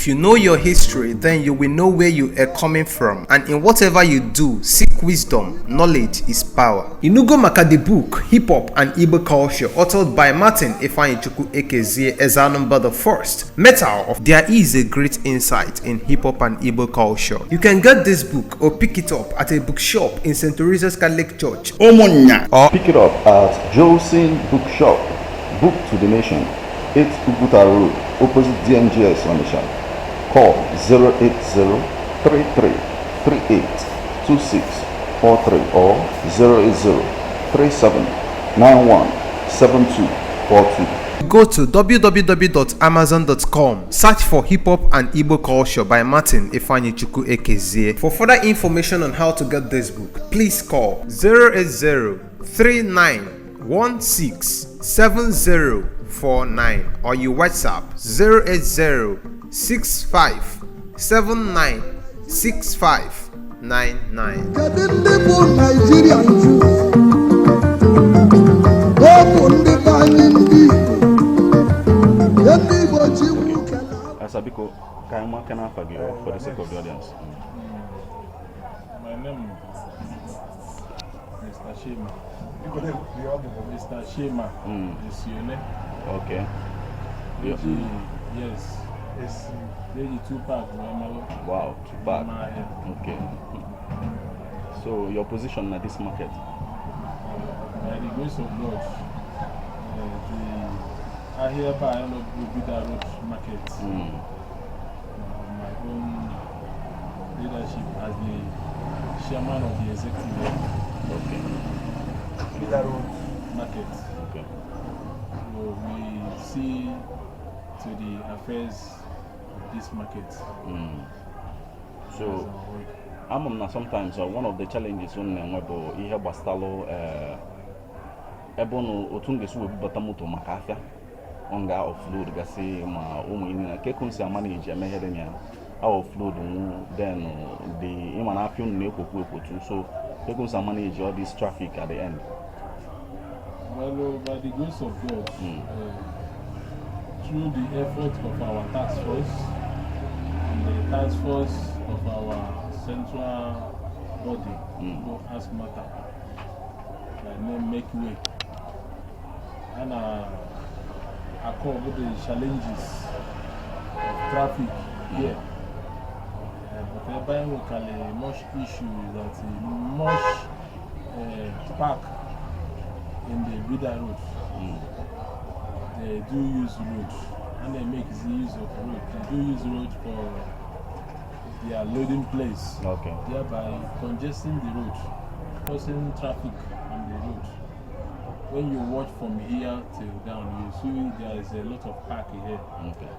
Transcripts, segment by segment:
If you know your history, then you will know where you are coming from, and in whatever you do, seek wisdom. Knowledge is power. Inugo maka the book Hip Hop and Igbo Culture, authored by Martin Ifeanyichukwu Ekezie Ezanumba the First. Metal of There is a great insight in hip hop and Igbo culture. You can get this book or pick it up at a bookshop in St. Teresa's Catholic Church, Omonya, or pick it up at Jolson Bookshop. Book to the Nation, 8 Uguta Road, opposite DMGS Onitsha. Call 080-3338-2643 or 080-3791-7242. Go to www.amazon.com, search for Hip Hop and Igbo Culture by Martin Ifeanyichukwu Ekezie. For further information on how to get this book, please call 080-3916-7049 or you WhatsApp 080-6579-6599. Asabiko, can I forgive for the sake of the audience? My name is Mr. Chima. Mr. Chima Osione. Okay. Yes. Maybe 2 pack. Wow, 2 pack. Okay. So your position at this market? By the grace of God, I hereby end up with Bida Road Market. My own leadership as the chairman of the executive. Okay. Bida Road Market. Okay. So we see to the affairs of this market. So, sometimes one of the challenges on Webo, you have Bastalo, Ebono, Otungus will be Batamoto Macafia. Onga offload gasi ma umu kekunsi manage meherenia offload then the imana afion ne koku too, so kekunsi manage all this traffic at the end. Well, by the grace of God, through the effort of our task force and the task force of our central body, no ask matter, make way and I call with the challenges of traffic here. But there are much issues that much park in the Bida road. They do use road and they make the use of road. They do use road for their loading place. Okay. Thereby congesting the road, causing traffic on the road. When you watch from here till down, you see there is a lot of park here. Okay.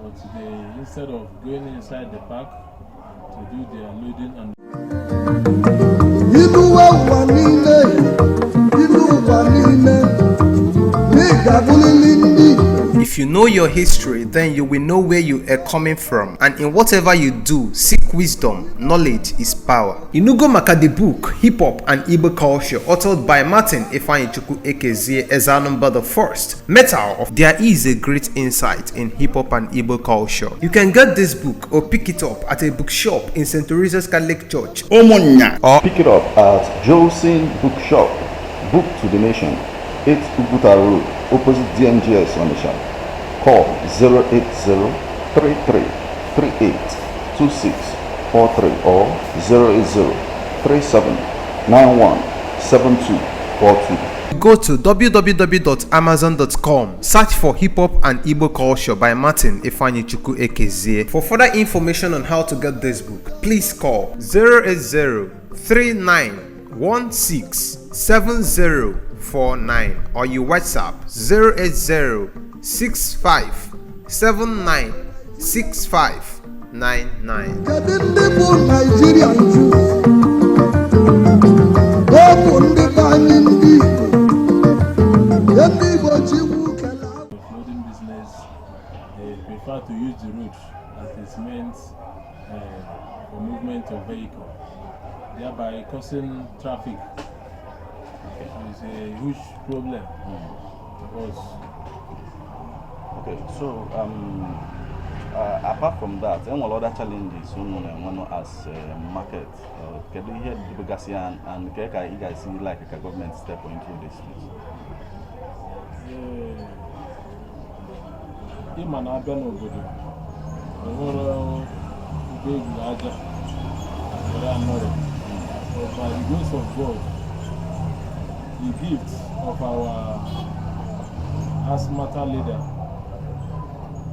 But they, instead of going inside the park to do their loading and if you know your history, then you will know where you are coming from, and in whatever you do, seek wisdom. Knowledge is power. Inugo maka the book Hip Hop and Igbo Culture, authored by Martin Ifeanyichukwu Ekezie Ezanumba the First. Metal of There is a great insight in hip hop and Igbo culture. You can get this book or pick it up at a bookshop in St. Teresa's Catholic Church, Omonya, or pick it up at Jolson Bookshop. Book to the Nation, 8 Uguta Road, opposite DMGS Onitsha. Call 080-3338-2643 or 080-3791-7242. Go to www.amazon.com, search for Hip Hop and Igbo Culture by Martin Ifeanyichukwu Ekezie. For further information on how to get this book, please call 080-3916-7049 or you WhatsApp 080-6579-6599. Loading business, they prefer to use the road as it meant for movement of vehicle, thereby causing traffic. It's a huge problem to us. Okay, so apart from that, and what other challenges as market? Can you hear the biggest and you guys see like a government step into this? Ịma na-abịa n'obodo enwere ugwu aja were anọrọ, but by the grace of God, the gift of our asthmata leader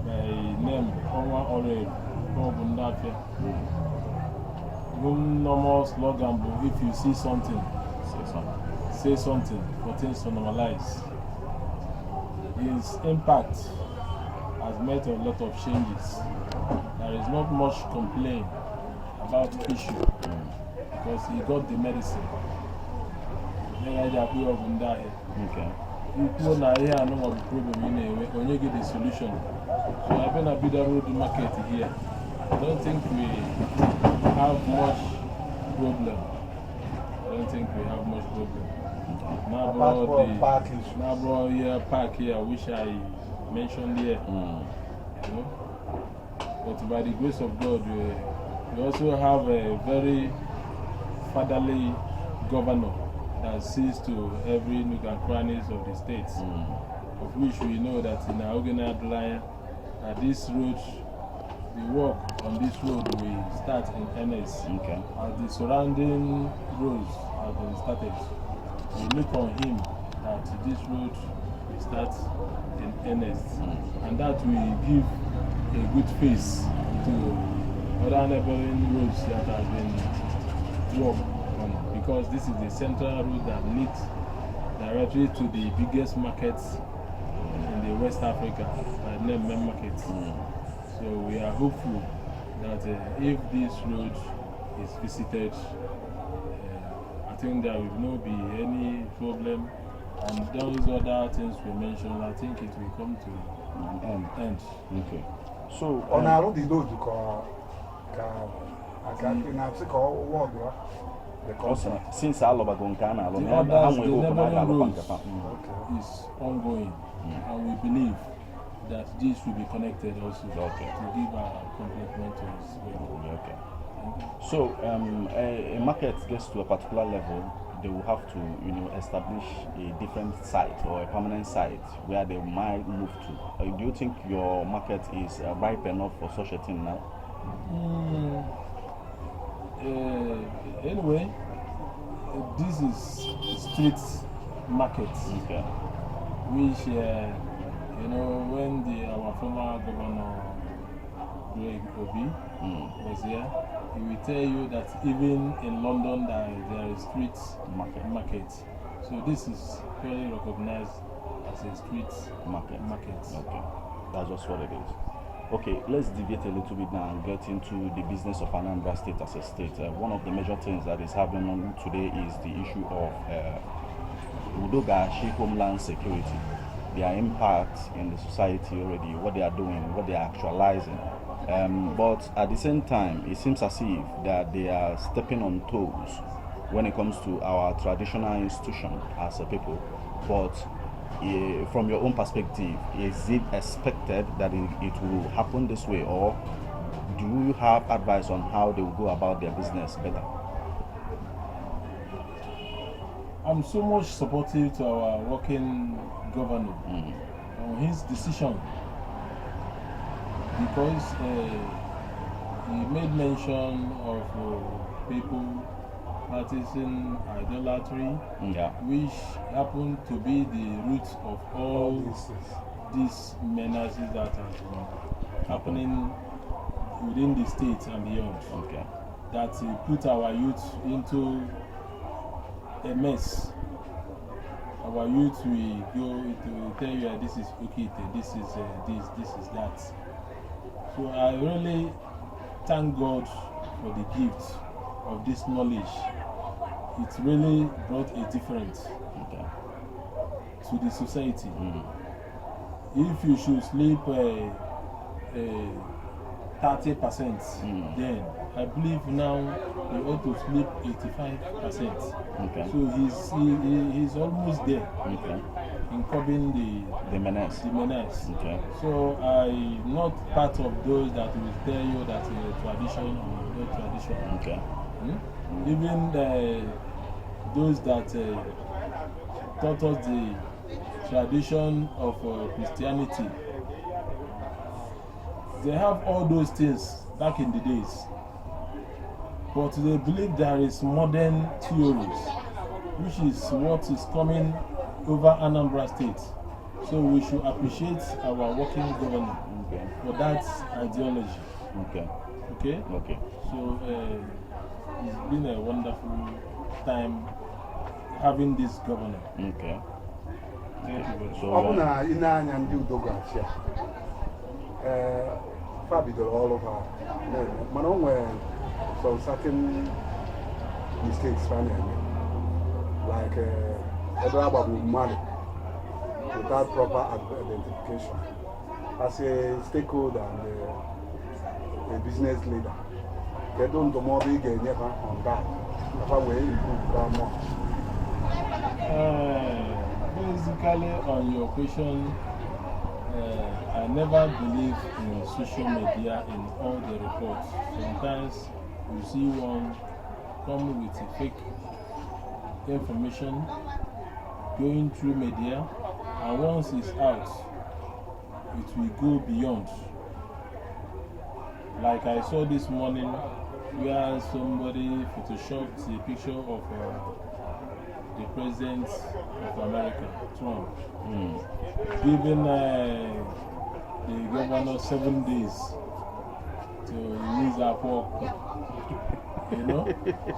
by name Onwa Orel Obundafia, even normal slogan, but if you see something, say something for things to normalize. His impact has made a lot of changes. There is not much complaint about the issue because he got the medicine. Okay. People now here are no problem when you get the solution. So I've been a Bida road market here. I don't think we have much problem. Now bro here park here, which I mentioned here. You know? But by the grace of God, we also have a very fatherly governor that sees to every nook and crannies of the states, of which we know that in our organized line, this road, the work on this road will start in earnest. Okay. As the surrounding roads have been started, we look on him that this road will start in earnest, and that will give a good face to other neighboring roads that have been worked on, because this is the central road that leads directly to the biggest markets in the West Africa, the main market. So we are hopeful that if this road is visited, I think there will not be any problem, and those other things we mentioned, I think it will come to an end. Okay. So, on our road, the road since all of Gonkana, the neighboring roads is ongoing, and we believe that this will be connected also to give a complement to his way. Okay. So, a market gets to a particular level, they will have to, establish a different site or a permanent site where they might move to. Do you think your market is ripe enough for such a thing now? Anyway, this is street market, which, when our former governor Greg Obi was here, he will tell you that even in London there is street market. So this is clearly recognized as a street market. Okay, that's just what it is. Okay, let's deviate a little bit now and get into the business of Anambra State as a state. One of the major things that is happening on today is the issue of Udogashi homeland security. Their impact in the society already, what they are doing, what they are actualizing. But at the same time, it seems as if that they are stepping on toes when it comes to our traditional institution as a people. But from your own perspective, is it expected that it will happen this way, or do you have advice on how they will go about their business better? I'm so much supportive to our working governor on his decision, because he made mention of people practicing idolatry, which happen to be the root of all these menaces that are happening within the state and beyond. That put our youth into a mess. Our youth will go to tell you this is okay, this is this is that. So I really thank God for the gift of this knowledge. It really brought a difference to the society. If you should sleep 30%, then I believe now you ought to sleep 85%. So he's almost there. in curbing the menace. Okay. So I'm not part of those that will tell you that tradition or no tradition. Okay. Even those that taught us the tradition of Christianity, they have all those things back in the days, but they believe there is modern theories, which is what is coming over Anambra State. So we should appreciate our working government for that ideology. Okay. Okay? Okay. So it's been a wonderful time having this governor. Okay. Thank you very much. So, Fabidol all over. Man, some certain mistakes, like money without proper identification. As a stakeholder and a business leader, they don't do more big on that. How we improve that more. Basically, on your question, I never believe in social media in all the reports. Sometimes you see one come with a fake information going through media, and once it's out, it will go beyond. Like I saw this morning where somebody photoshopped a picture of the president of America, Trump, giving the governor 7 days to release our work. You know?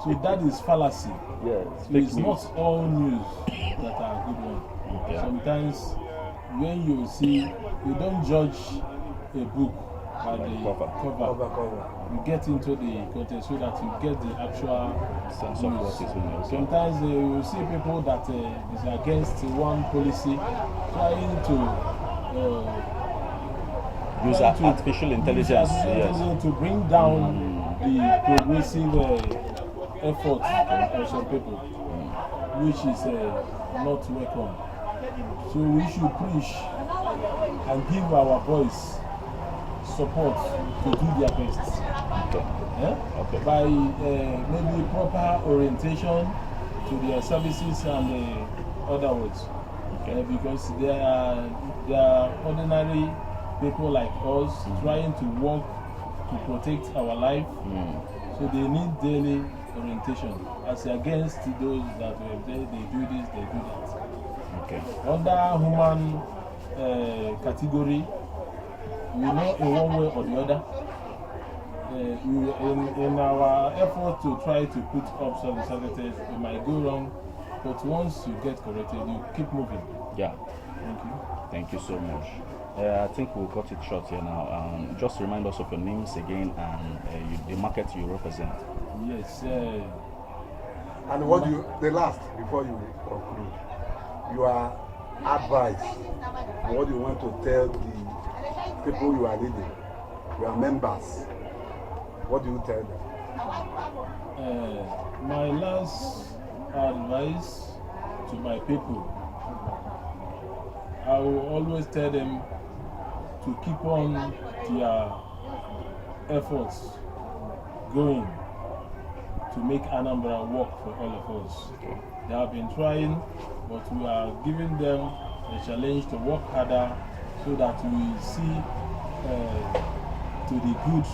So that is fallacy. Yeah, so it's not all news that are good ones. Okay. Sometimes when you see, you don't judge a book by the cover. You get into the content so that you get the actual sense of what is in there. Sometimes you see people that is against one policy trying to use artificial intelligence to bring down the progressive efforts of some people, which is not welcome. So we should push and give our boys support to do their best. Okay. By maybe proper orientation to their services and other words. Because they are ordinary people like us trying to work to protect our life. So they need daily orientation as against those that they do this, they do that. Okay. Under human category, we know in one way or the other. In our effort to try to put up some services, it might go wrong, but once you get corrected, you keep moving. Yeah. Thank you. Thank you so much. I think we'll cut it short here now. Just remind us of your names again and the market you represent. Yes. And what do you, the last, before you conclude, your advice, what do you want to tell the people you are leading, your members? What do you tell them? My last advice to my people, I will always tell them to keep on their efforts going to make Anambra work for all of us. They have been trying, but we are giving them a challenge to work harder so that we see to the good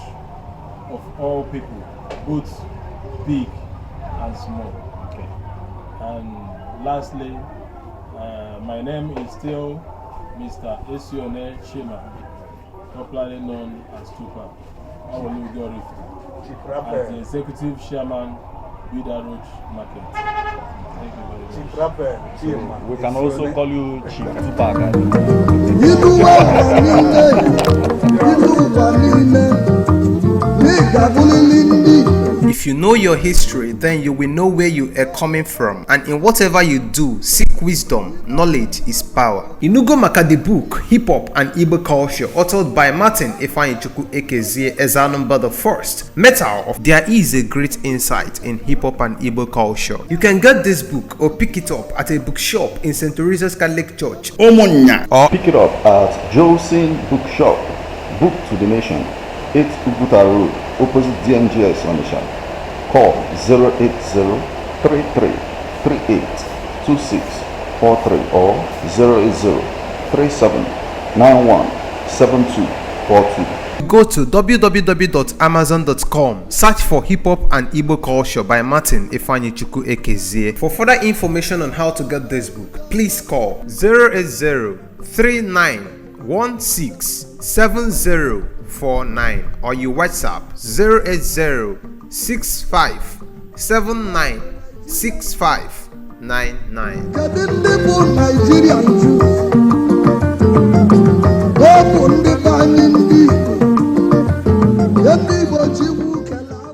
of all people, both big and small. And lastly, my name is still Mr. Osione Chima, popularly known as Tupa. I will be as the Executive Chairman, Bida Road Market. Thank you very much. We can also call you Chief Tupac. You If you know your history, then you will know where you are coming from, and in whatever you do, seek wisdom. Knowledge is power. Inugo maka the book Hip Hop and Igbo Culture, authored by Martin Ifeanyichukwu Ekezie Ezanumba the First. Metal of There is a great insight in hip hop and Igbo culture. You can get this book or pick it up at a bookshop in St. Teresa's Catholic Church, Omonya, or pick it up at Josin Bookshop, Book to the Nation, 8 Uguta Road, opposite DMGS Onitsha. Call 08033382643 or 08037917242. Go to www.amazon.com, search for Hip Hop and Igbo Culture by Martin Ifeanyichukwu Ekezie. For further information on how to get this book, please call 08039167049 or you WhatsApp 08065796599.